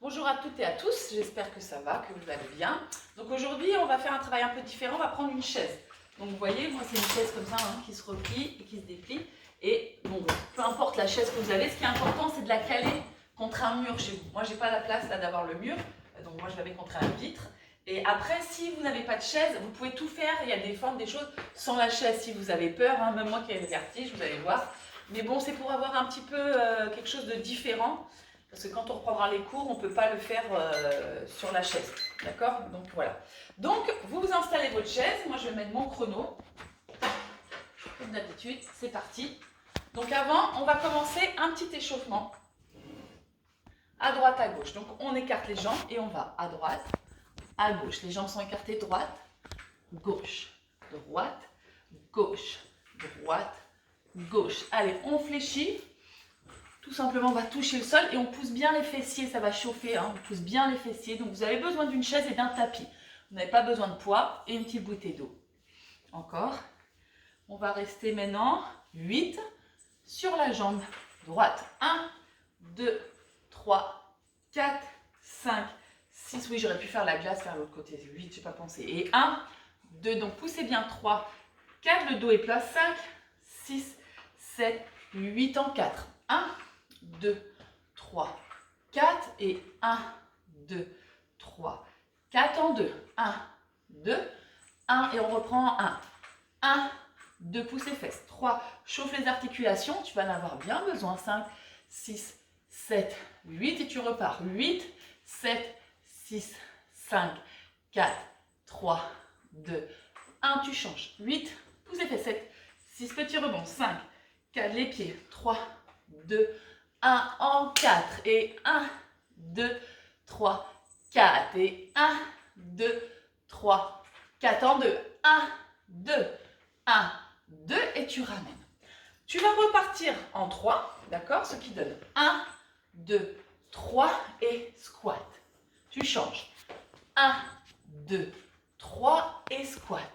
Bonjour à toutes et à tous, j'espère que ça va, que vous allez bien. Donc aujourd'hui, on va faire un travail un peu différent, on va prendre une chaise. Donc vous voyez, moi c'est une chaise comme ça, qui se replie et qui se déplie. Et bon, peu importe la chaise que vous avez, ce qui est important, c'est de la caler contre un mur chez vous. Moi, j'ai pas la place là d'avoir le mur, donc moi je l'avais contre un vitre. Et après, si vous n'avez pas de chaise, vous pouvez tout faire, il y a des formes, des choses sans la chaise si vous avez peur, même moi qui ai le vertige, vous allez voir. Mais bon, c'est pour avoir un petit peu quelque chose de différent. Parce que quand on reprendra les cours, on ne peut pas le faire sur la chaise. D'accord? Donc voilà. Donc, vous vous installez votre chaise. Moi, je vais mettre mon chrono. Comme d'habitude, c'est parti. Donc avant, on va commencer un petit échauffement. À droite, à gauche. Donc on écarte les jambes et on va à droite, à gauche. Les jambes sont écartées, droite, gauche, droite, gauche, droite, gauche. Allez, on fléchit. Tout simplement, on va toucher le sol et on pousse bien les fessiers, ça va chauffer, on pousse bien les fessiers. Donc vous avez besoin d'une chaise et d'un tapis. Vous n'avez pas besoin de poids et une petite bouteille d'eau. Encore. On va rester maintenant 8 sur la jambe droite. 1, 2, 3, 4, 5, 6. Oui, j'aurais pu faire la glace vers l'autre côté. 8, je n'ai pas pensé. Et 1, 2, donc poussez bien 3, 4, le dos est plat. 5, 6, 7, 8 en 4. 1, 2, 3, 4 et 1, 2, 3, 4 en 2. 1, 2, 1 et on reprend 1. 1, 2, pouces les fesses. 3, chauffe les articulations, tu vas en avoir bien besoin. 5, 6, 7, 8 et tu repars. 8, 7, 6, 5, 4, 3, 2, 1, tu changes. 8, pouces les fesses. 7, 6, petits rebonds. 5, 4, les pieds. 3, 2, 1 en 4 et 1, 2, 3, 4 et 1, 2, 3, 4 en 2, 1, 2, 1, 2 et tu ramènes. Tu vas repartir en 3, d'accord? Ce qui donne 1, 2, 3 et squat. Tu changes. 1, 2, 3 et squat.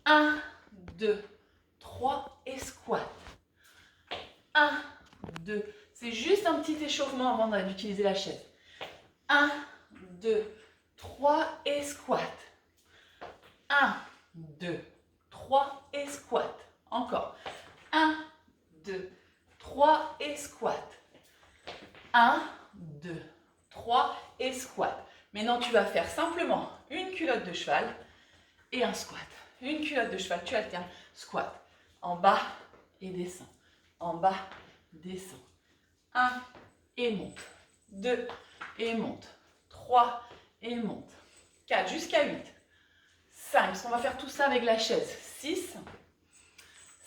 1, 2, 3 et squat. 1, 2, c'est juste un petit échauffement avant d'utiliser la chaise. 1, 2, 3 et squat. 1, 2, 3 et squat. Encore. 1, 2, 3 et squat. 1, 2, 3 et squat. Maintenant, tu vas faire simplement une culotte de cheval et un squat. Une culotte de cheval, tu alternes. Squat. En bas et descends. En bas, descends. 1 et monte. 2 et monte. 3 et monte. 4 jusqu'à 8. 5, parce qu'on va faire tout ça avec la chaise. 6,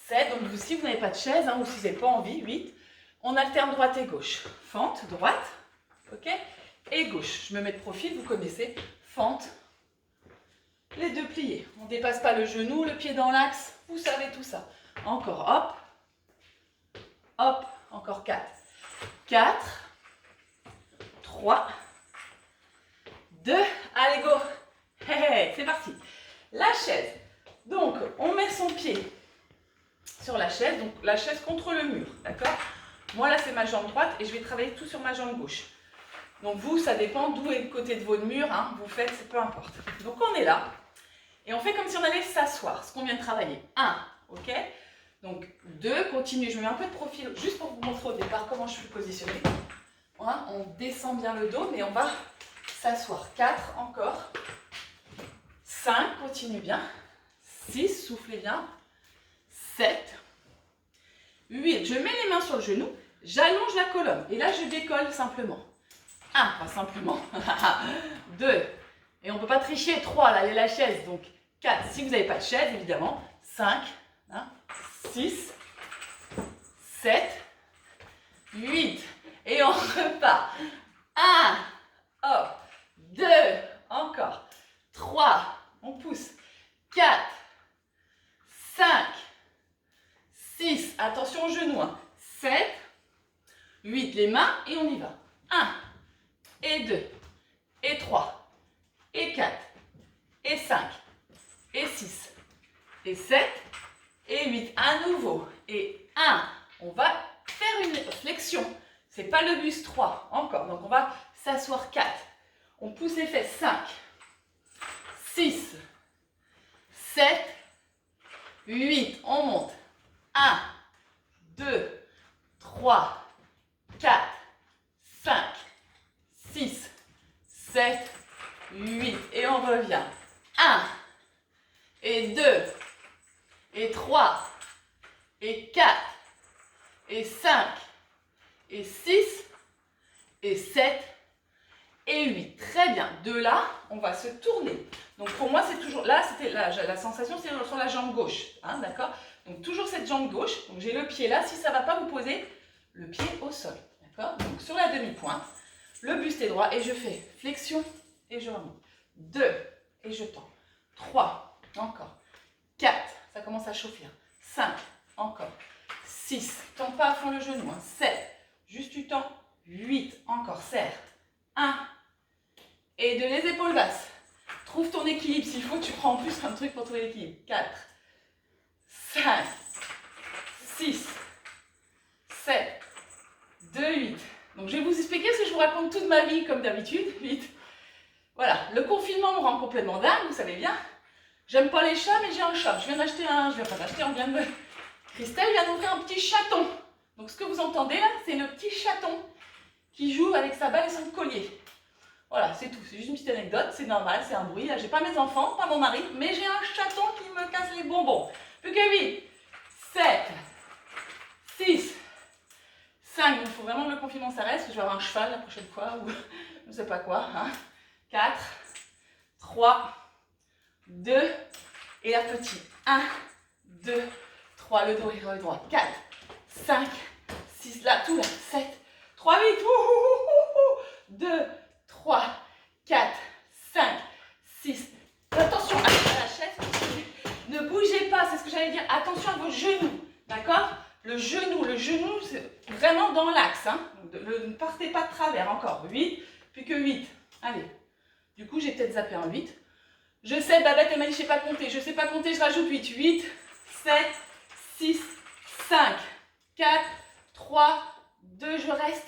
7, donc si vous n'avez pas de chaise, ou si vous n'avez pas envie, 8. On alterne droite et gauche. Fente, droite, ok, et gauche. Je me mets de profil, vous connaissez. Fente, les deux pliés. On ne dépasse pas le genou, le pied dans l'axe, vous savez tout ça. Encore, hop, hop, encore 4. 4, 3, 2, allez go. Hey, hey, c'est parti. La chaise. Donc, on met son pied sur la chaise, donc la chaise contre le mur, d'accord? Moi, là, c'est ma jambe droite et je vais travailler tout sur ma jambe gauche. Donc, vous, ça dépend d'où est le côté de votre mur, vous faites, c'est peu importe. Donc, on est là et on fait comme si on allait s'asseoir, ce qu'on vient de travailler. 1, ok? Donc, 2, continue, je mets un peu de profil juste pour vous montrer au départ comment je suis positionnée. Voilà, on descend bien le dos, mais on va s'asseoir. 4, encore. 5, continue bien. 6, soufflez bien. 7, 8, je mets les mains sur le genou, j'allonge la colonne. Et là, je décolle simplement. 1, pas simplement. 2, et on ne peut pas tricher. 3, là, il y a la chaise. Donc, 4, si vous n'avez pas de chaise, évidemment. 5, 6, 7, 8, et on repart. 1, hop, 2, encore. 3, on pousse. 4, 5, 6, attention au genou, 7, 8, les mains et on y va. 1, et 2, et 3, et 4, et 5, et 6, et 7, et 8. À nouveau. Et 1, on va faire une flexion. C'est pas le buste 3, encore. Donc on va s'asseoir 4. On pousse les fesses 5, 6, 7, 8. On monte. 1, 2, 3, 4, 5, 6, 7, 8. Et on revient. 1, et 2, et 3, et 4, et 5, et 6, et 7, et 8. Très bien. De là, on va se tourner. Donc pour moi, c'est toujours... Là, c'était la sensation, c'est sur la jambe gauche. Hein, d'accord? Donc toujours cette jambe gauche. Donc j'ai le pied là. Si ça ne va pas, vous posez le pied au sol. D'accord? Donc sur la demi-pointe, le buste est droit et je fais flexion et je remonte. 2 et je tends. 3, encore. 4, ça commence à chauffer. 5, encore. 6, tends pas à fond le genou. 7, juste tu tends. 8, encore, serre. 1, et de les épaules basses. Trouve ton équilibre. S'il faut, tu prends en plus un truc pour trouver l'équilibre. 4, 5, 6, 7, 2, 8. Donc, je vais vous expliquer ce que je vous raconte toute ma vie, comme d'habitude. 8. Voilà, le confinement me rend complètement dingue, vous savez bien. J'aime pas les chats, mais j'ai un chat. Je viens d'acheter un... Je viens pas d'acheter, on vient de... Christelle vient d'ouvrir un petit chaton. Donc, ce que vous entendez là, c'est le petit chaton qui joue avec sa balle et son collier. Voilà, c'est tout. C'est juste une petite anecdote. C'est normal, c'est un bruit. Là, j'ai pas mes enfants, pas mon mari, mais j'ai un chaton qui me casse les bonbons. Plus que 8, 7, 6, 5. Il faut vraiment que le confinement s'arrête, parce que je vais avoir un cheval la prochaine fois, ou je ne sais pas quoi. Hein. 4, 3, 2, et la petite. 1, 2, 3, le dos est droit. 4, 5, 6, là, tout là. 7, 3, 8, 2, 3, 4, 5, 6. Attention à la chaise, ne bougez pas, c'est ce que j'allais dire. Attention à vos genoux, d'accord? Le genou, c'est vraiment dans l'axe. Hein? Ne partez pas de travers, encore. 8, plus que 8. Allez. Du coup, j'ai peut-être zappé un 8. Je sais, Babette, elle m'a dit, je ne sais pas compter. Je ne sais pas compter, je rajoute 8. 8, 7, 6, 5, 4, 3, 2, je reste.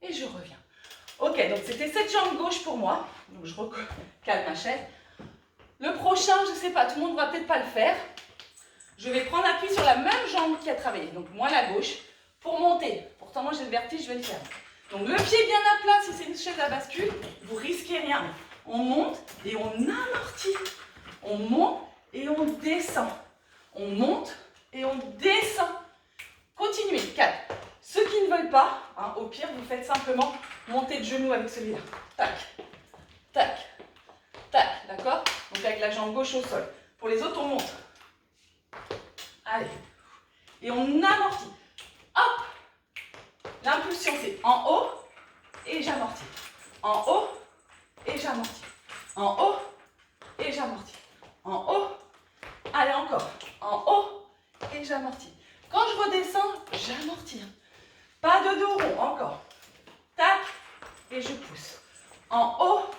Et je reviens. Ok, donc c'était cette jambe gauche pour moi. Donc je recale ma chaise. Le prochain, je ne sais pas, tout le monde ne va peut-être pas le faire. Je vais prendre appui sur la même jambe qui a travaillé. Donc moi, la gauche, pour monter. Pourtant, moi, j'ai le vertige, je vais le faire. Donc le pied bien à plat, si c'est une chaise à bascule, vous risquez rien. On monte et on amortit. On monte et on descend. On monte et on descend. Continuez. 4. Ceux qui ne veulent pas, hein, au pire, vous faites simplement monter de genoux avec celui-là. Tac, tac, tac, d'accord? Donc avec la jambe gauche au sol. Pour les autres, on monte. Allez. Et on amortit. Hop! L'impulsion, c'est en haut et j'amortis. En haut et j'amortis. En haut et j'amortis. En haut. Allez, encore. En haut et j'amortis. Quand je redescends, j'amortis. Pas de dos rond, encore. Tac, et je pousse. En haut,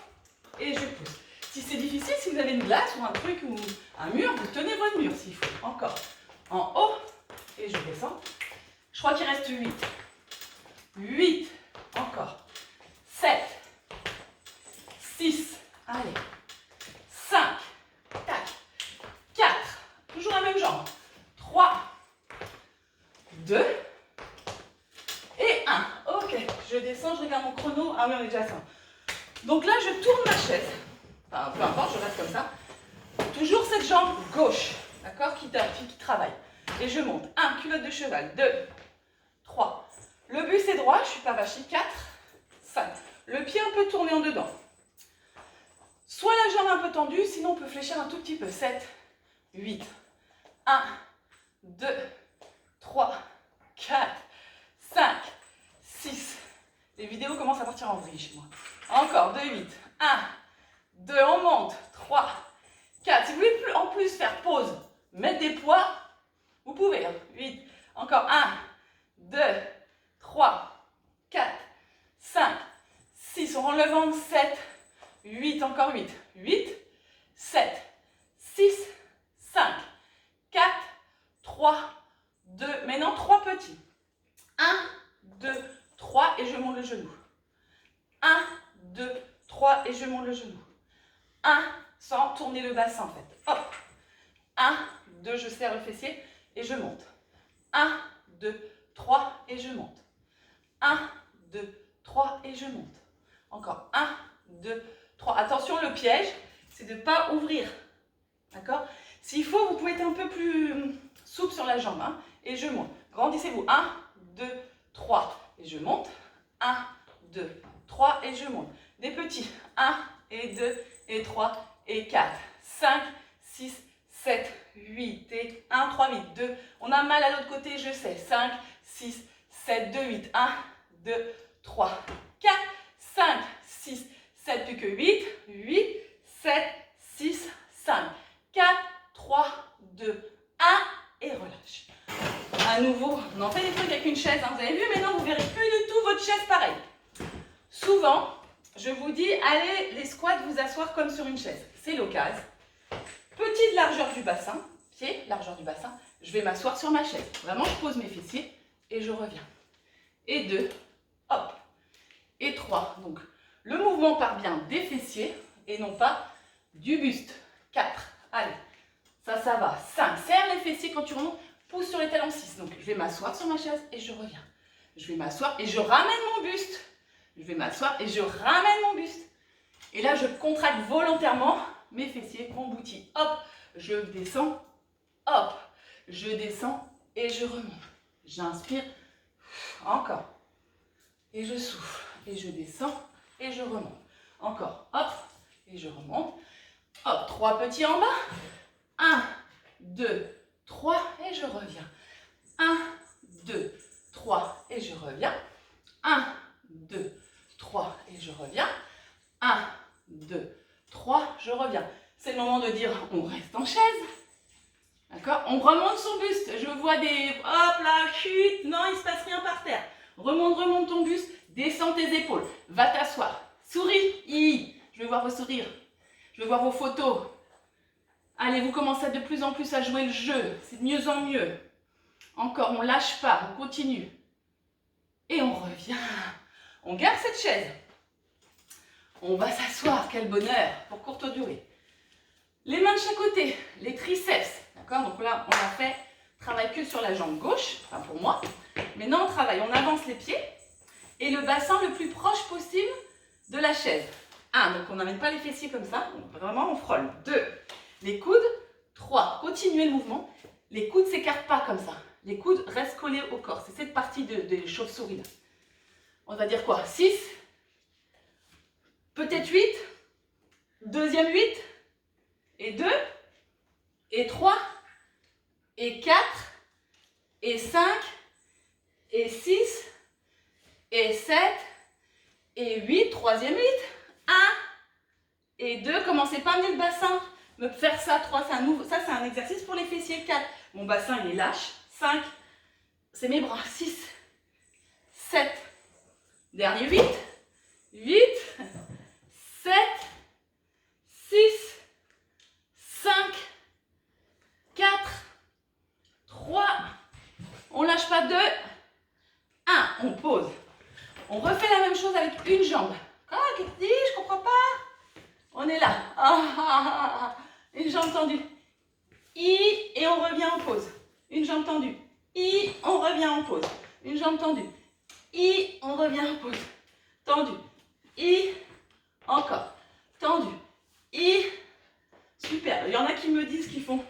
et je pousse. Si c'est difficile, si vous avez une glace ou un truc ou un mur, vous tenez votre mur s'il faut. Encore. En haut, et je descends. Je crois qu'il reste 8. 8, encore. 7, 6, allez. 5, tac. 4, toujours la même jambe. 3, 2, et 1. Ok, je descends, je regarde mon chrono. Ah oui, on est déjà à 100. Donc là, je tourne ma chaise. Enfin, peu importe, je reste comme ça. Toujours cette jambe gauche, d'accord, qui travaille. Et je monte. 1, culotte de cheval. 2, 3. Le buste est droit, je ne suis pas vachée. 4, 5. Le pied un peu tourné en dedans. Soit la jambe un peu tendue, sinon on peut fléchir un tout petit peu. 7, 8. 1, 2, 3, 4, 5, 6. Les vidéos commencent à partir en vrille chez moi. Encore, 2, 8. 1, 2, on monte. 3, 4. Si vous voulez en plus faire pause, mettre des poids, vous pouvez. 8. Encore 1, 2, 3, 4, 5, 6. On relève en 7, 8. Encore 8. 8, 7, 6, 5, 4, 3, 2. Maintenant, 3 petits. 1, 2, 3 et je monte le genou. 1, 2, 3 et je monte le genou. 1, sans tourner le bassin en fait. Hop. 1, 2, je serre le fessier et je monte. 1, 2, 3 et je monte. 1, 2, 3 et je monte. Encore 1, 2, 3. Attention, le piège, c'est de ne pas ouvrir. D'accord? S'il faut, vous pouvez être un peu plus souple sur la jambe. Hein, et je monte. Grandissez-vous. 1, 2, 3 et je monte. 1, 2, 3 et je monte. Des petits. 1 et 2 et 3 et 4, 5, 6, 7, 8 et 1, 3, 8, 2. On a mal à l'autre côté, je sais. 5, 6, 7, 2, 8. 1, 2, 3, 4, 5, 6, 7, plus que 8, 8, 7, 6, 5, 4, 3, 2, 1 et relâche. À nouveau, on en fait des trucs avec une chaise, hein, vous avez vu, maintenant vous ne verrez plus du tout votre chaise pareil. Souvent, je vous dis, allez les squats vous asseoir comme sur une chaise. C'est l'occasion. Petite largeur du bassin, pied, largeur du bassin, je vais m'asseoir sur ma chaise. Vraiment, je pose mes fessiers et je reviens. Et 2, hop. Et 3, donc le mouvement part bien des fessiers et non pas du buste. 4, allez, ça va. 5, serre les fessiers quand tu remontes, pousse sur les talons. 6, donc je vais m'asseoir sur ma chaise et je reviens. Je vais m'asseoir et je ramène mon buste. Je vais m'asseoir et je ramène mon buste. Et là, je contracte volontairement mes fessiers, mon bouti. Hop, je descends, hop, je descends et je remonte. J'inspire, encore. Et je souffle, et je descends, et je remonte. Encore, hop, et je remonte. Hop, 3 petits en bas. 1, 2, 3, et je reviens. 1, 2, 3, et je reviens. 1, 2, 3, et je reviens. 1, 2, 3, je reviens. C'est le moment de dire, on reste en chaise. D'accord? On remonte son buste. Je vois des, hop là, chute. Non, il ne se passe rien par terre. Remonte ton buste. Descends tes épaules. Va t'asseoir. Souris. Je vais voir vos sourires. Je vais voir vos photos. Allez, vous commencez de plus en plus à jouer le jeu. C'est de mieux en mieux. Encore, on ne lâche pas. On continue. Et on revient. On garde cette chaise. On va s'asseoir. Quel bonheur pour courte durée. Les mains de chaque côté. Les triceps. D'accord? Donc là, on a fait travail que sur la jambe gauche. Enfin, pour moi. Maintenant, on travaille. On avance les pieds. Et le bassin le plus proche possible de la chaise. 1, donc on n'amène pas les fessiers comme ça, donc vraiment on frôle. 2, les coudes. 3, continuez le mouvement. Les coudes ne s'écartent pas comme ça. Les coudes restent collés au corps. C'est cette partie de chauve-souris là. On va dire quoi? 6, peut-être 8, deuxième 8, et 2, et 3, et 4, et 5, et 6, et 7, et 8, troisième 8, 1, et 2, commencez pas à amener le bassin, me faire ça, 3, ça c'est un exercice pour les fessiers, 4, mon bassin il est lâche, 5, c'est mes bras, 6, 7, dernier 8, 8, 7, 6, 5, 4, 3, on lâche pas 2, 1, on pose. On refait la même chose avec une jambe. Ah, qu'est-ce que tu dis? Je comprends pas. On est là. Une jambe tendue. Et on revient en pause. Une jambe tendue. On revient en pause. Une jambe tendue. On revient en pause. Tendu. Encore. Tendu. Super. Il y en a qui me disent qu'ils font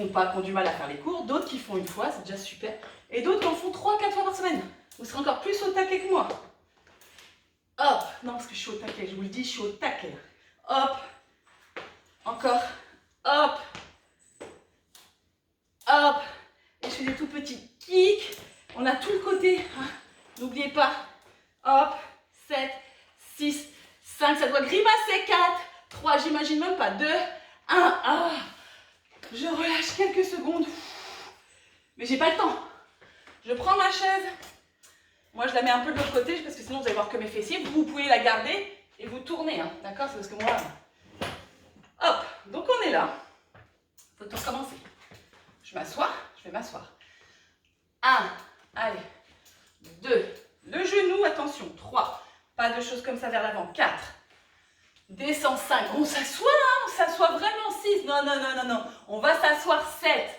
pas, qui ont du mal à faire les cours. D'autres qui font une fois, c'est déjà super. Et d'autres qui en font 3-4 fois par semaine. Vous serez encore plus au taquet que moi. Hop. Non, parce que je suis au taquet. Je vous le dis, je suis au taquet. Hop. Encore. Hop. Hop. Et je fais des tout petits kicks. On a tout le côté. Hein. N'oubliez pas. Hop. 7, 6, 5. Ça doit grimacer. 4, 3. J'imagine même pas. 2, 1. Ah. Je relâche quelques secondes. Mais j'ai pas le temps. Je prends ma chaise. Moi, je la mets un peu de l'autre côté parce que sinon, vous allez voir que mes fessiers. Vous pouvez la garder et vous tourner. Hein. D'accord? C'est parce que moi... Hop. Donc, on est là. Il faut tout recommencer. Je m'assois. Je vais m'asseoir. 1. Allez. 2. Le genou, attention. 3. Pas de choses comme ça vers l'avant. 4. Descends 5. On s'assoit, hein, on s'assoit vraiment. 6. Non, non, non, non, non. On va s'asseoir 7.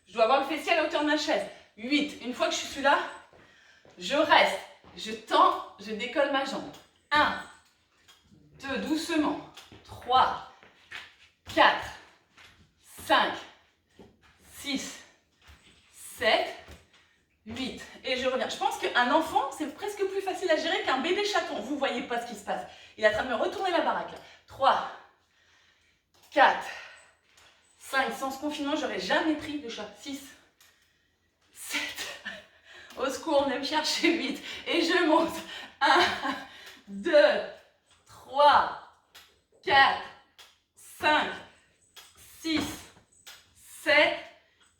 Je dois avoir le fessier à la hauteur de ma chaise. 8. Une fois que je suis là, je reste. Je tends, je décolle ma jambe. 1, 2, doucement. 3, 4, 5, 6, 7, 8. Et je reviens. Je pense qu'un enfant, c'est presque plus facile à gérer qu'un bébé chaton. Vous ne voyez pas ce qui se passe. Il est en train de me retourner la baraque. Là. 3, 4, 5. Sans ce confinement, j'aurais jamais pris de chat. 6, 7. Au secours, on me chercher 8. Et je monte. 1, 2, 3, 4, 5, 6, 7,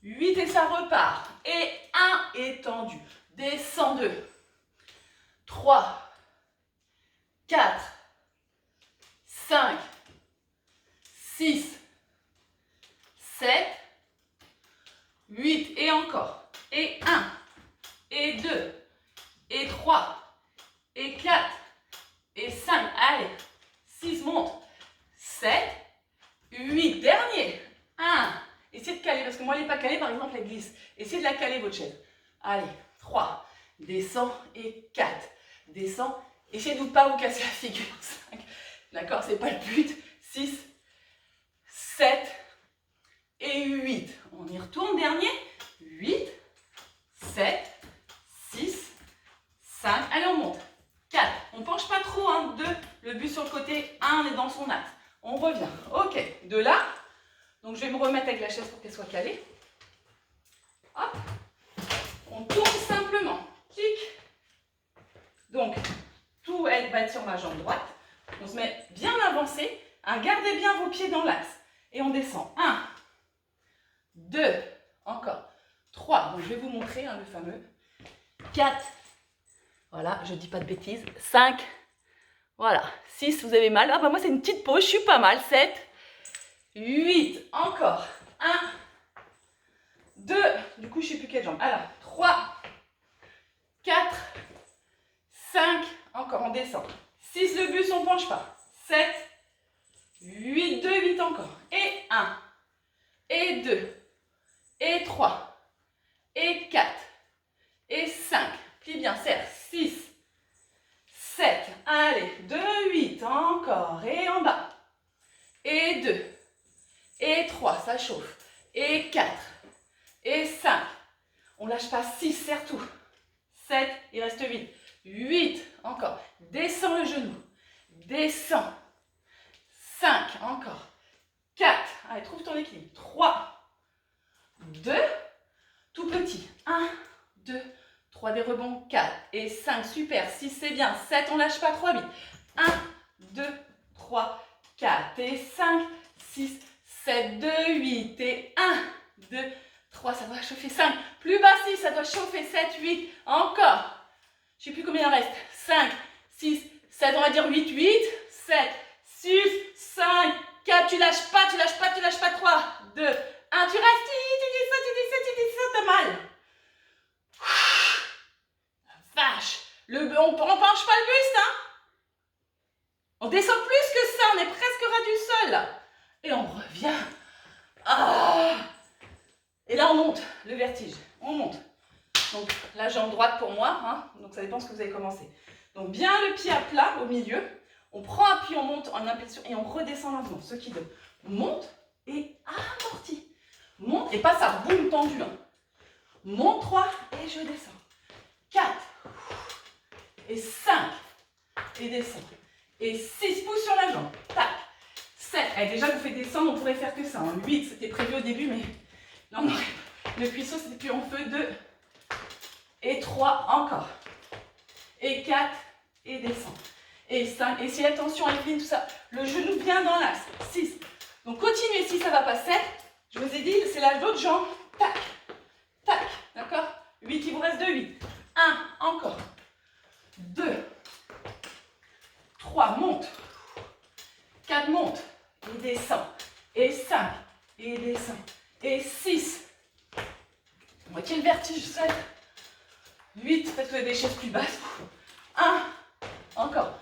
8 et ça repart. Et 1 étendu. Descends 2. 3, 4, 5, 6, 7, 8 et encore. Et 1, et 2, et 3, et 4, et 5. Allez, 6 monte. 7, 8, dernier. 1. Essayez de caler, parce que moi, elle n'est pas calée, par exemple, elle glisse. Essayez de la caler, votre chaise. Allez, 3, descends et 4. Descends. Essayez de ne pas vous casser la figure. 5, d'accord, c'est pas le but. 6, 7 et 8. On y retourne, dernier. 8, 7, 6, 5. Allez, on monte. 4. On ne penche pas trop, hein. 2. Le but sur le côté. 1, on est dans son axe. On revient. Ok. De là. Donc, je vais me remettre avec la chaise pour qu'elle soit calée. Hop. On tourne simplement. Clic. Donc, tout va être sur ma jambe droite. On se met bien avancé. Hein, gardez bien vos pieds dans l'axe. Et on descend. 1, 2, encore. 3. Donc, je vais vous montrer hein, le fameux. 4. Voilà, je ne dis pas de bêtises. 5. Voilà. 6, vous avez mal. Ah bah moi, c'est une petite pause. Je suis pas mal. 7. 8. Encore. 1. 2. Du coup, je ne sais plus quelle jambe. Alors, 3. 4. 5. Encore, on descend. 6, le bus, on ne penche pas. 7. 8. 2, 8 encore. Et 1. Et 2. Et 3. Et 4. Et 5. Plie bien, serre. 6. 7. Allez. 2, 8. Encore. Et en bas. Et 2. Et 3. Ça chauffe. Et 4. Et 5. On ne lâche pas. 6. Serre tout. 7. Il reste 8. 8. Encore. Descends le genou. Descends. 5. Encore. 4. Allez, trouve ton équilibre. 3. 2. Tout petit. 1, 2, 3 des rebonds. 4 et 5. Super. 6, c'est bien. 7, on ne lâche pas. 3, 8. 1, 2, 3, 4 et 5. 6, 7, 2, 8 et 1, 2, 3. Ça doit chauffer. 5. Plus bas, 6. Ça doit chauffer. 7, 8. Encore. Je ne sais plus combien il en reste. 5, 6, 7. On va dire 8, 8. 7, 6, 5, 4. Tu lâches pas, tu lâches pas, tu lâches pas. 3, 2, 1. Tu restes. Tu dis ça, tu dis ça, tu dis ça. T'as mal. Vache. On ne penche pas le buste, hein. On descend plus que ça. On est presque ras du sol, là. Et on revient. Ah. Et là, on monte. Le vertige. On monte. Donc, la jambe droite pour moi. Hein. Donc, ça dépend de ce que vous avez commencé. Donc, bien le pied à plat au milieu. On prend appui, on monte en impulsion et on redescend lentement. Ce qui donne. On monte et amorti. Monte et pas ça. Boum, tendu. Hein. Monte 3 et je descends. 4 et 5 et descends. Et 6 pouces sur la jambe. Tac. 7. Allez, déjà, vous faites descendre, on pourrait faire que ça. Hein. 8, c'était prévu au début, mais là, on aurait... Le cuisseau, c'était plus en feu. 2 et 3 encore. Et 4 et descends. Et 5. Et si la tension est fine, tout ça, le genou bien dans l'axe. 6. Donc, continuez. Si ça ne va pas, 7. Je vous ai dit, c'est l'autre jambe. Tac. Tac. D'accord. 8, il vous reste 2, 8. 1, encore. 2, 3, monte. 4, monte. Et descend. Et 5, et descend. Et 6. Moitié le vertige, 7. 8, parce que vous avez des chaises plus basses. 1, encore.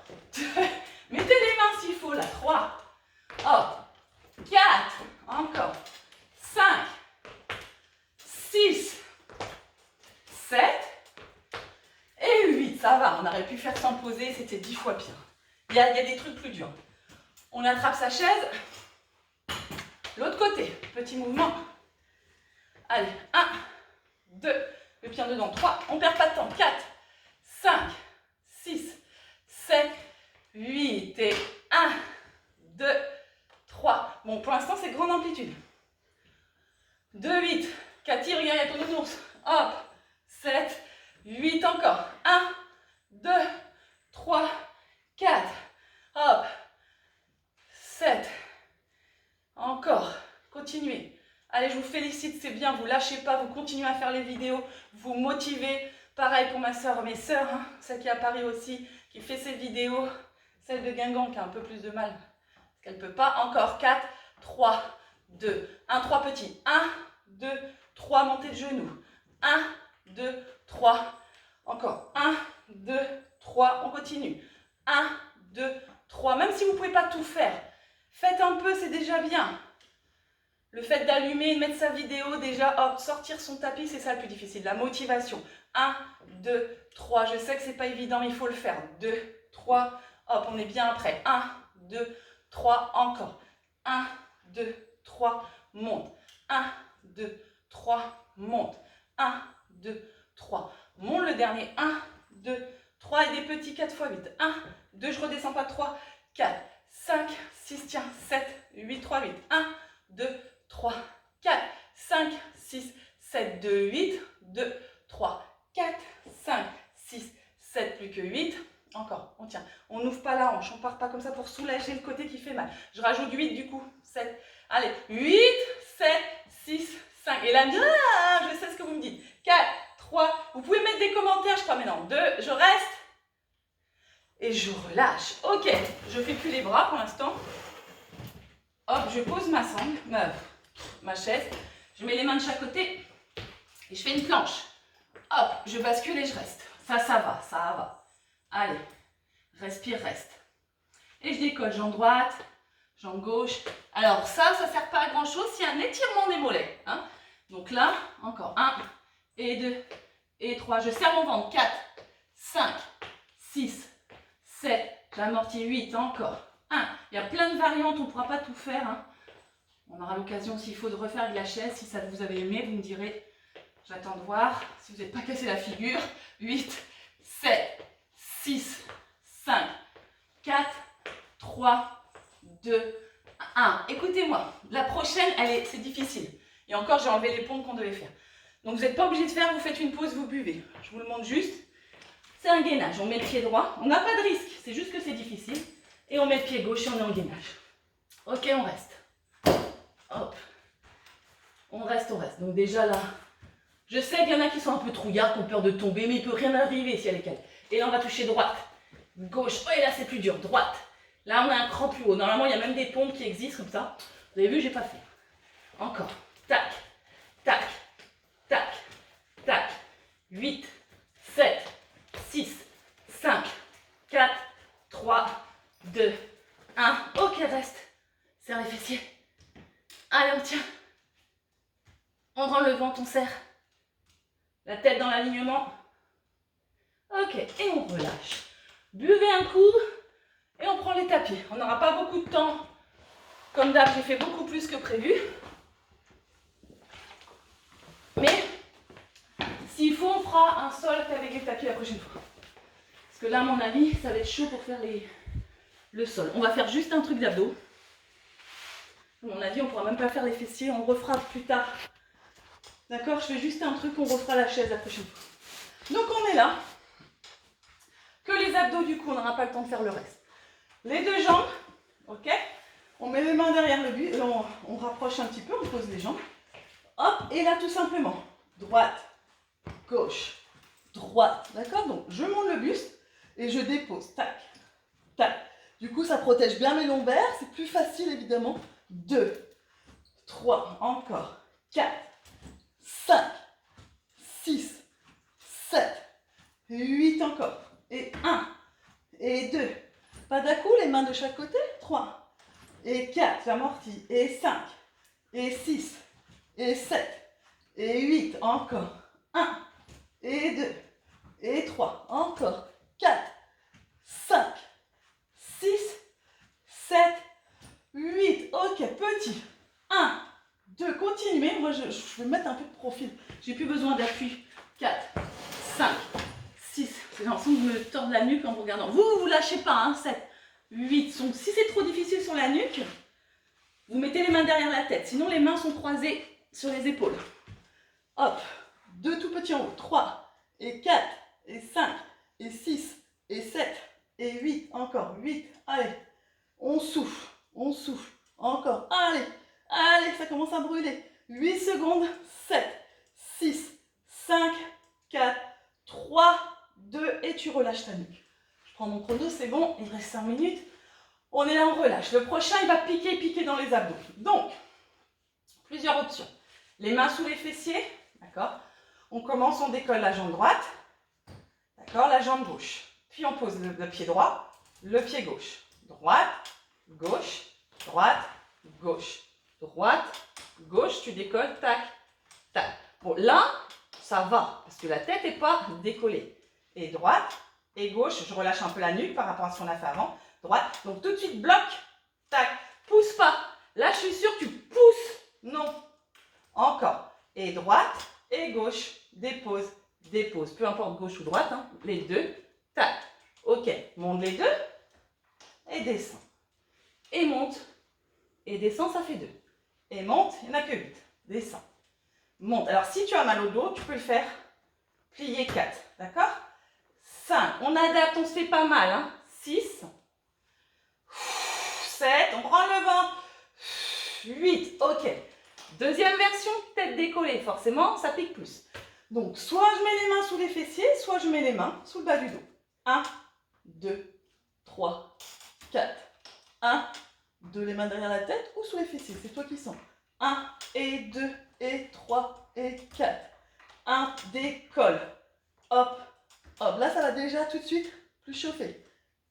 posé, c'était 10 fois pire. Il y a des trucs plus durs. On attrape sa chaise. L'autre côté, petit mouvement. Allez, 1, 2, le pied en dedans, 3, on ne perd pas de temps, 4, 5, 6, 7, 8, et 1, 2, 3. Bon, pour l'instant, c'est grande amplitude. 2, 8, 4, regarde, il y a ton nounours. Hop, 7, 8 encore. 1, 2, 3, 4. Hop, 7. Encore, continuez. Allez, je vous félicite, c'est bien, vous lâchez pas, vous continuez à faire les vidéos, vous motivez. Pareil pour ma soeur, mes soeurs, hein, celle qui est à Paris aussi, qui fait ses vidéos. Celle de Guingamp qui a un peu plus de mal, parce qu'elle ne peut pas. Encore 4, 3, 2, 1, 3 petits. 1, 2, 3, montée de genoux. 1, 2, 3. Encore 1, 2, 3, on continue. 1, 2, 3. Même si vous ne pouvez pas tout faire, faites un peu, c'est déjà bien. Le fait d'allumer, de mettre sa vidéo, déjà, hop, sortir son tapis, c'est ça le plus difficile. La motivation. 1, 2, 3. Je sais que ce n'est pas évident, mais il faut le faire. 2, 3. Hop, on est bien après. 1, 2, 3. Encore. 1, 2, 3. Monte. 1, 2, 3. Monte. 1, 2, 3. Monte le dernier. 1, 2, 3. Et des petits 4 x 8. 1, 2, je redescends pas. 3, 4, 5, 6, tiens, 7, 8, 3, 8. 1, 2, 3, 4, 5, 6, 7, 2, 8, 2, 3, 4, 5, 6, 7, plus que 8. Encore, on tient. On n'ouvre pas la hanche, on ne part pas comme ça pour soulager le côté qui fait mal. Je rajoute 8 du coup, 7. Allez, 8, 7, 6, 5. Et là, je sais ce que vous me dites. 4, 3, vous pouvez mettre des commentaires, je crois, mais non. 2, je reste. Et je relâche. Ok, je ne fais plus les bras pour l'instant. Hop, je pose ma sangle, ma chaise. Je mets les mains de chaque côté et je fais une planche. Hop, je bascule et je reste. Ça va, ça va. Allez, respire, reste. Et je décolle, jambe droite, jambe gauche. Alors ça ne sert pas à grand chose, c'est un étirement des mollets. Hein. Donc là, encore 1, et 2, et 3. Je serre mon ventre. 4, 5, 6, 7. J'amortis 8, encore. 1. Il y a plein de variantes, on ne pourra pas tout faire. Hein. On aura l'occasion, s'il faut, de refaire de la chaise. Si ça vous avez aimé, vous me direz. J'attends de voir. Si vous n'êtes pas cassé la figure. 8, 7, 6, 5, 4, 3, 2, 1. Écoutez-moi, la prochaine, c'est difficile. Et encore, j'ai enlevé les pompes qu'on devait faire. Donc, vous n'êtes pas obligé de faire, vous faites une pause, vous buvez. Je vous le montre juste. C'est un gainage. On met le pied droit. On n'a pas de risque. C'est juste que c'est difficile. Et on met le pied gauche et on est en gainage. Ok, on reste. Hop. On reste. Donc déjà là, je sais qu'il y en a qui sont un peu trouillards, qui ont peur de tomber, mais il ne peut rien arriver si elle est calme. Et là, on va toucher droite, gauche. Oh, et là, c'est plus dur. Droite. Là, on a un cran plus haut. Normalement, il y a même des pompes qui existent comme ça. Vous avez vu, j'ai pas fait. Encore. Tac, tac, tac, tac. 8, 7, 6, 5, 4, 3, 2, 1. Ok, reste. Serre les fessiers. Allez, on tient. On rend le ventre, on serre. La tête dans l'alignement. Ok, et on relâche. Buvez un coup et on prend les tapis. On n'aura pas beaucoup de temps. Comme d'hab, j'ai fait beaucoup plus que prévu. Mais s'il faut, on fera un sol avec les tapis la prochaine fois. Parce que là, à mon avis, ça va être chaud pour faire le sol. On va faire juste un truc d'abdos. À mon avis, on ne pourra même pas faire les fessiers. On refera plus tard. D'accord? Je fais juste un truc, on refera la chaise la prochaine fois. Donc, on est là. Que les abdos, du coup, on n'aura pas le temps de faire le reste. Les deux jambes, ok? On met les mains derrière le buste, on rapproche un petit peu, on pose les jambes. Hop, et là, tout simplement, droite, gauche, droite, d'accord? Donc, je monte le buste et je dépose, tac, tac. Du coup, ça protège bien mes lombaires, c'est plus facile, évidemment. 2, 3, encore, 4, 5, 6, 7, 8 encore. Et 1, et 2. Pas d'un coup, les mains de chaque côté. 3, et 4, j'amortis. Et 5, et 6, et 7, et 8. Encore. 1, et 2, et 3. Encore. 4, 5, 6, 7, 8. Ok, petit. 1, 2, continuez. Moi, je vais mettre un peu de profil. J'ai plus besoin d'appui. 4, 5, 6. J'ai l'impression de me tordre la nuque en vous regardant. Vous lâchez pas, hein. 7, 8. Donc, si c'est trop difficile sur la nuque, vous mettez les mains derrière la tête. Sinon, les mains sont croisées sur les épaules. Hop. 2 tout petits en haut. 3, et 4, et 5, et 6, et 7, et 8. Encore. 8. Allez. On souffle. On souffle. Encore. Allez. Allez, ça commence à brûler. 8 secondes. 7, 6, 5, 4, 3, 2. Et tu relâches ta nuque. Je prends mon chrono, c'est bon. Il reste 5 minutes. On est là, on relâche. Le prochain, il va piquer dans les abdos. Donc, plusieurs options. Les mains sous les fessiers. D'accord. On commence, on décolle la jambe droite. D'accord, la jambe gauche. Puis on pose le pied droit, le pied gauche. Droite, gauche, droite, gauche. Droite, gauche, tu décolles, tac, tac. Bon, là, ça va, parce que la tête n'est pas décollée. Et droite, et gauche, je relâche un peu la nuque par rapport à ce qu'on a fait avant. Droite, donc tout de suite, bloc, tac, pousse pas. Là, je suis sûre que tu pousses. Non. Encore. Et droite, et gauche, dépose, dépose. Peu importe gauche ou droite, hein, les deux, tac. Ok, monte les deux, et descend. Et monte, et descend, ça fait 2. Et monte, il n'y en a que 8. Descend. Monte. Alors, si tu as mal au dos, tu peux le faire plier 4. D'accord? 5. On adapte, on se fait pas mal. Hein? 6. 7. On prend le ventre. 8. Ok. Deuxième version, tête décollée. Forcément, ça pique plus. Donc, soit je mets les mains sous les fessiers, soit je mets les mains sous le bas du dos. 1, 2, 3, 4. 1, 2, les mains derrière la tête ou sous les fessiers. C'est toi qui sens. 1, et 2, et 3, et 4. 1, décolle. Hop, hop. Là, ça va déjà tout de suite plus chauffer.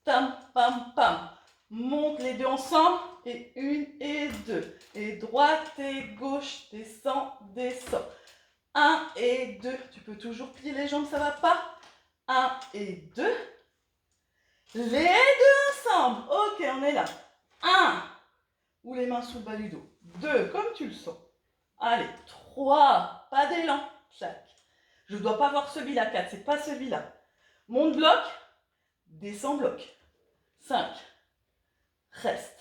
Tam, pam, pam. Monte les deux ensemble. Et 1 et 2. Et droite et gauche. Descends, descends. 1 et 2. Tu peux toujours plier les jambes, ça va pas. 1 et 2. Les deux ensemble. Ok, on est là. 1. Ou les mains sous le bas du dos. 2, comme tu le sens. Allez, 3. Pas d'élan. Chaque. Je ne dois pas voir celui-là. 4, c'est pas celui-là. Monte bloc. Descends bloc. 5. Reste.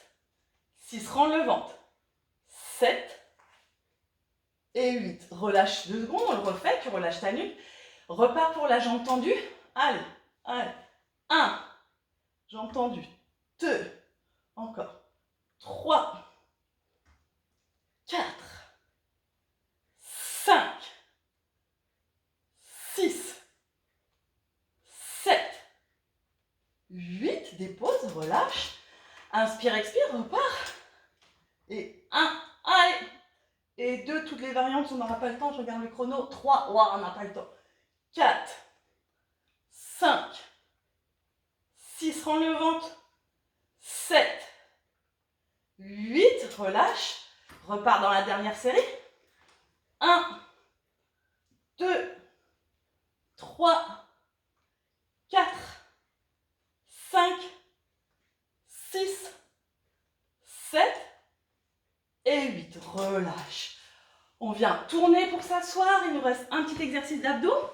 6, rends le ventre. 7. Et 8. Relâche 2 secondes, on le refait. Tu relâches ta nuque. Repars pour la jambe tendue. Allez, allez. 1. Jambe tendue. 2. Encore. 3. 4. 5. 6. 7. 8. Dépose, relâche. Inspire, expire, repart. Et 1. Allez. Et 2, toutes les variantes, on n'aura pas le temps. Je regarde le chrono. 3. Wow, on n'a pas le temps. 4. 5. 6, rends le ventre. 7. 8, relâche. Repars dans la dernière série. 1, 2, 3, 4, 5, 6, 7 et 8. Relâche. On vient tourner pour s'asseoir. Il nous reste un petit exercice d'abdos.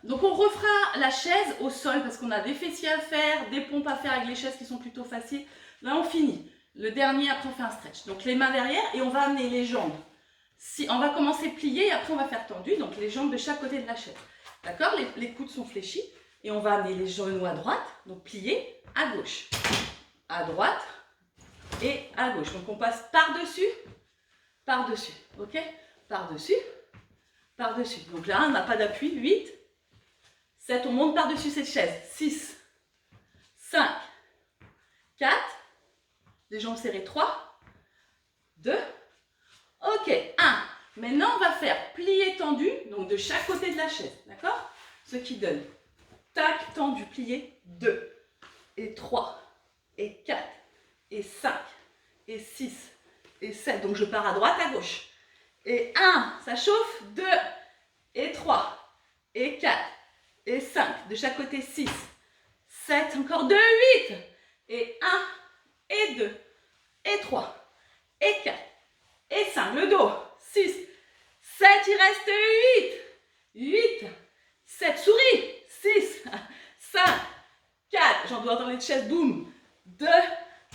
Donc on refera la chaise au sol parce qu'on a des fessiers à faire, des pompes à faire avec les chaises qui sont plutôt faciles. Là on finit. Le dernier, après on fait un stretch. Donc les mains derrière et on va amener les jambes. On va commencer plié et après on va faire tendu. Donc les jambes de chaque côté de la chaise. D'accord? Les coudes sont fléchis. Et on va amener les genoux à droite. Donc plié à gauche. À droite et à gauche. Donc on passe par-dessus. Par-dessus. Ok? Par-dessus. Par-dessus. Donc là on n'a pas d'appui. 8. 7, on monte par-dessus cette chaise. 6, 5, 4, les jambes serrées, 3, 2, ok, 1. Maintenant, on va faire plié tendu, donc de chaque côté de la chaise, d'accord? Ce qui donne tac, tendu, plié, 2, et 3, et 4, et 5, et 6, et 7. Donc, je pars à droite, à gauche. Et 1, ça chauffe, 2, et 3, et 4, et 5, de chaque côté 6, 7, encore 2, 8. Et 1, et 2, et 3, et 4, et 5. Le dos, 6, 7, il reste 8. 8, 7, souris. 6, 5, 4. J'en dois entendre les chaises, boum. 2, 1,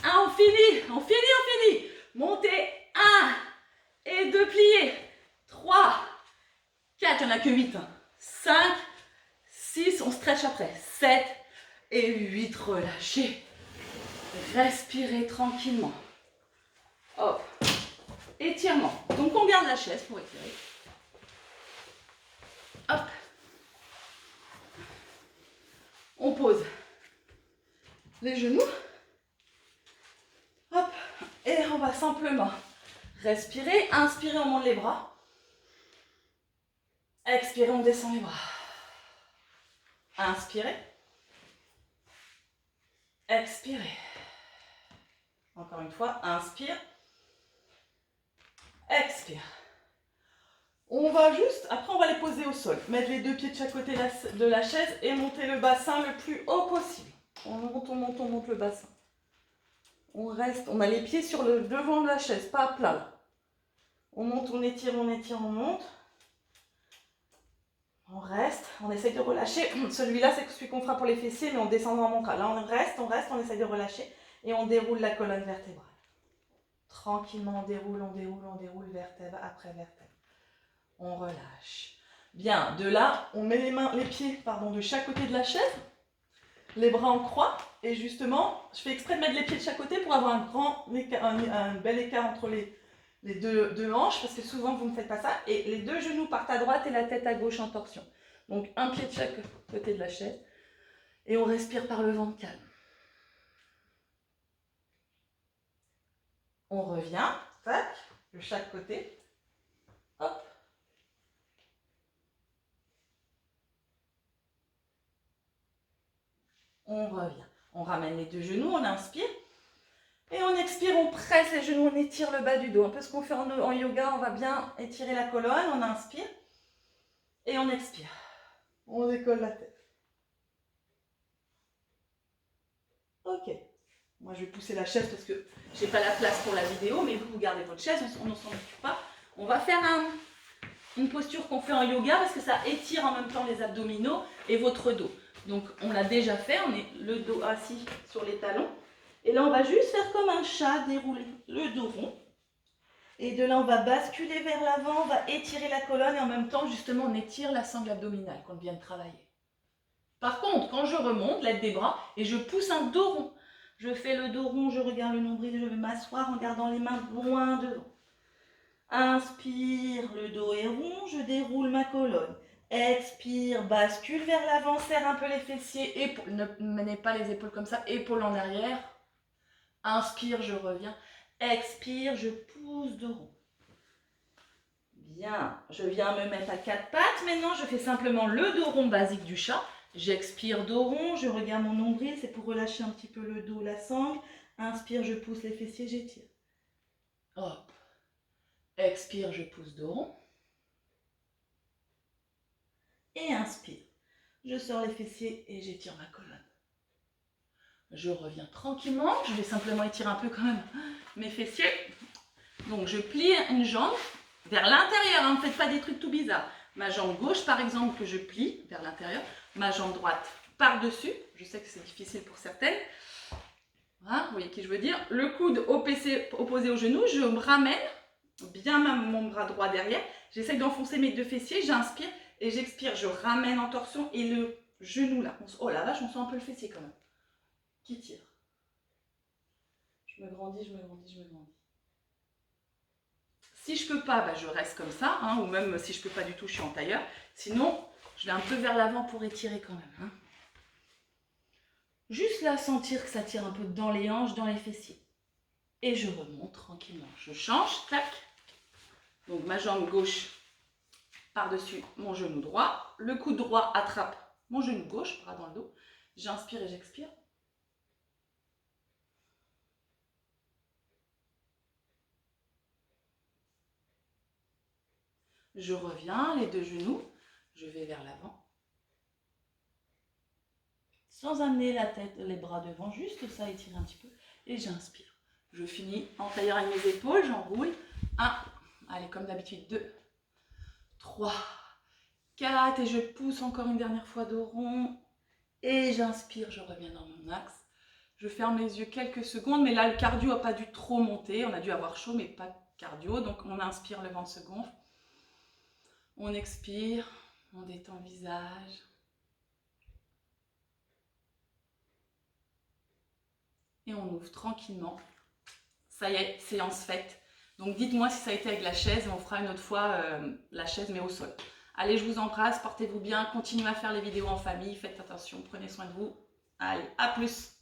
on finit. On finit. Montez, 1 et 2, pliés. 3, 4, il n'y en a que 8. 5, 6, on stretch après. 7 et 8, relâchez. Respirez tranquillement. Hop. Étirement. Donc on garde la chaise pour étirer. Hop. On pose les genoux. Hop. Et on va simplement respirer. Inspirez, on monte les bras. Expirez, on descend les bras. Inspirez. Expirez. Encore une fois, inspire. Expire. On va juste, après on va les poser au sol. Mettre les 2 pieds de chaque côté de la chaise et monter le bassin le plus haut possible. On monte le bassin. On reste, on a les pieds sur le devant de la chaise, pas à plat. On monte, on étire, on monte. On reste, on essaye de relâcher. Celui-là, c'est celui qu'on fera pour les fessiers, mais on descend en montant. Là, on reste, on essaye de relâcher et on déroule la colonne vertébrale. Tranquillement, on déroule, vertèbre après vertèbre. On relâche. Bien, de là, on met les pieds de chaque côté de la chaise, les bras en croix, et justement, je fais exprès de mettre les pieds de chaque côté pour avoir un bel écart entre les deux hanches, parce que souvent vous ne faites pas ça, et les 2 genoux partent à droite et la tête à gauche en torsion. Donc un pied de chaque côté de la chaise, et on respire par le ventre calme. On revient, tac, de chaque côté, hop. On revient, on ramène les 2 genoux, on inspire, et on expire, on presse les genoux, on étire le bas du dos. Un peu ce qu'on fait en yoga, on va bien étirer la colonne, on inspire, et on expire. On décolle la tête. Ok. Moi, je vais pousser la chaise parce que j'ai pas la place pour la vidéo, mais vous gardez votre chaise, on ne s'en occupe pas. On va faire une posture qu'on fait en yoga parce que ça étire en même temps les abdominaux et votre dos. Donc, on l'a déjà fait, on est le dos assis sur les talons. Et là, on va juste faire comme un chat, dérouler le dos rond. Et de là, on va basculer vers l'avant, on va étirer la colonne et en même temps, justement, on étire la sangle abdominale qu'on vient de travailler. Par contre, quand je remonte, l'aide des bras, et je pousse un dos rond. Je fais le dos rond, je regarde le nombril, je vais m'asseoir en gardant les mains loin devant. Inspire, le dos est rond, je déroule ma colonne. Expire, bascule vers l'avant, serre un peu les fessiers, épaules, ne menez pas les épaules comme ça, épaules en arrière. Inspire, je reviens. Expire, je pousse dos rond. Bien, je viens me mettre à 4 pattes. Maintenant, je fais simplement le dos rond basique du chat. J'expire dos rond, je regarde mon nombril, c'est pour relâcher un petit peu le dos, la sangle. Inspire, je pousse les fessiers, j'étire. Hop. Expire, je pousse dos rond. Et inspire. Je sors les fessiers et j'étire ma colonne. Je reviens tranquillement. Je vais simplement étirer un peu quand même mes fessiers. Donc, je plie une jambe vers l'intérieur. Hein, ne faites pas des trucs tout bizarres. Ma jambe gauche, par exemple, que je plie vers l'intérieur. Ma jambe droite par-dessus. Je sais que c'est difficile pour certaines. Voilà, vous voyez qui je veux dire. Le coude opposé au genou. Je me ramène bien mon bras droit derrière. J'essaie d'enfoncer mes 2 fessiers. J'inspire et j'expire. Je ramène en torsion et le genou là. Oh la vache, on sent un peu le fessier quand même. Qui tire. Je me grandis, je me grandis, je me grandis. Si je peux pas, je reste comme ça. Hein, ou même si je peux pas du tout, je suis en tailleur. Sinon, je vais un peu vers l'avant pour étirer quand même. Hein. Juste là, sentir que ça tire un peu dans les hanches, dans les fessiers. Et je remonte tranquillement. Je change, tac. Donc ma jambe gauche par-dessus mon genou droit. Le coude droit attrape mon genou gauche, bras dans le dos. J'inspire et j'expire. Je reviens, les 2 genoux. Je vais vers l'avant. sans amener la tête, les bras devant, juste ça, étirer un petit peu. Et j'inspire. Je finis en tailleur avec mes épaules, j'enroule. 1, allez, comme d'habitude, 2, 3, 4, et je pousse encore une dernière fois dos rond. Et j'inspire, je reviens dans mon axe. Je ferme les yeux quelques secondes, mais là, le cardio n'a pas dû trop monter. On a dû avoir chaud, mais pas cardio. Donc, on inspire, le ventre se gonfle. On expire, on détend le visage. Et on ouvre tranquillement. Ça y est, séance faite. Donc dites-moi si ça a été avec la chaise, on fera une autre fois la chaise mais au sol. Allez, je vous embrasse, portez-vous bien, continuez à faire les vidéos en famille, faites attention, prenez soin de vous. Allez, à plus!